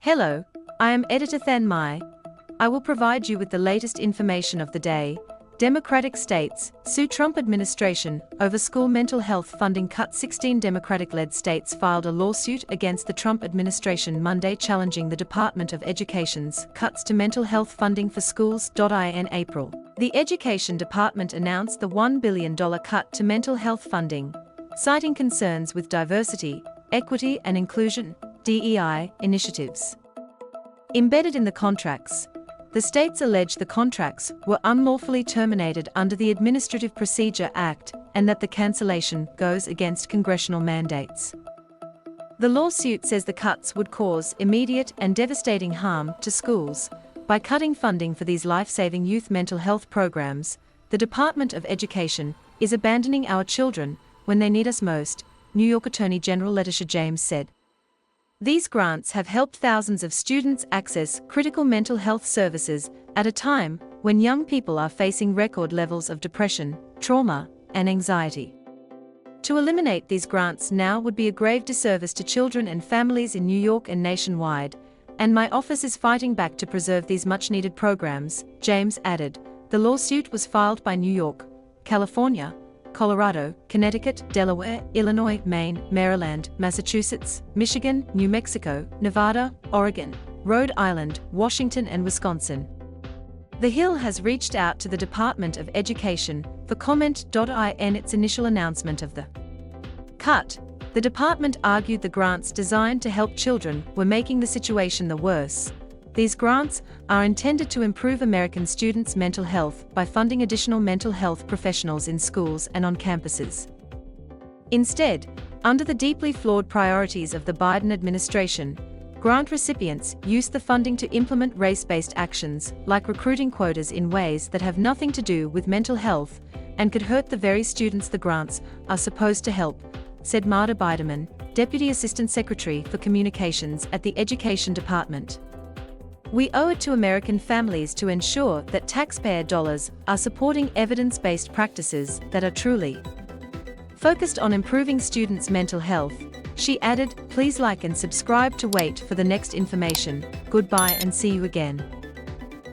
Hello, I am Editor Than Mai. I will provide you with the latest information of the day. Democratic states sue Trump administration over school mental health funding cut. 16 Democratic-led states filed a lawsuit against the Trump administration Monday challenging the Department of Education's cuts to mental health funding for schools. In April, the Education Department announced the $1 billion cut to mental health funding, citing concerns with diversity, equity and inclusion (DEI) initiatives. Embedded in the contracts, the states allege the contracts were unlawfully terminated under the Administrative Procedure Act and that the cancellation goes against congressional mandates. The lawsuit says the cuts would cause immediate and devastating harm to schools. By cutting funding for these life-saving youth mental health programs, the Department of Education is abandoning our children when they need us most, New York Attorney General Letitia James said. These grants have helped thousands of students access critical mental health services at a time when young people are facing record levels of depression, trauma, and anxiety. To eliminate these grants now would be a grave disservice to children and families in New York and nationwide, and my office is fighting back to preserve these much-needed programs, James added. The lawsuit was filed by New York, California, Colorado, Connecticut, Delaware, Illinois, Maine, Maryland, Massachusetts, Michigan, New Mexico, Nevada, Oregon, Rhode Island, Washington and Wisconsin. The Hill has reached out to the Department of Education for comment. In its initial announcement of the cut, the department argued the grants designed to help children were making the situation the worse. These grants are intended to improve American students' mental health by funding additional mental health professionals in schools and on campuses. Instead, under the deeply flawed priorities of the Biden administration, grant recipients use the funding to implement race-based actions, like recruiting quotas in ways that have nothing to do with mental health and could hurt the very students the grants are supposed to help, said Marta Biderman, Deputy Assistant Secretary for Communications at the Education Department. We owe it to American families to ensure that taxpayer dollars are supporting evidence-based practices that are truly focused on improving students' mental health. She added, please like and subscribe to wait for the next information. Goodbye and see you again.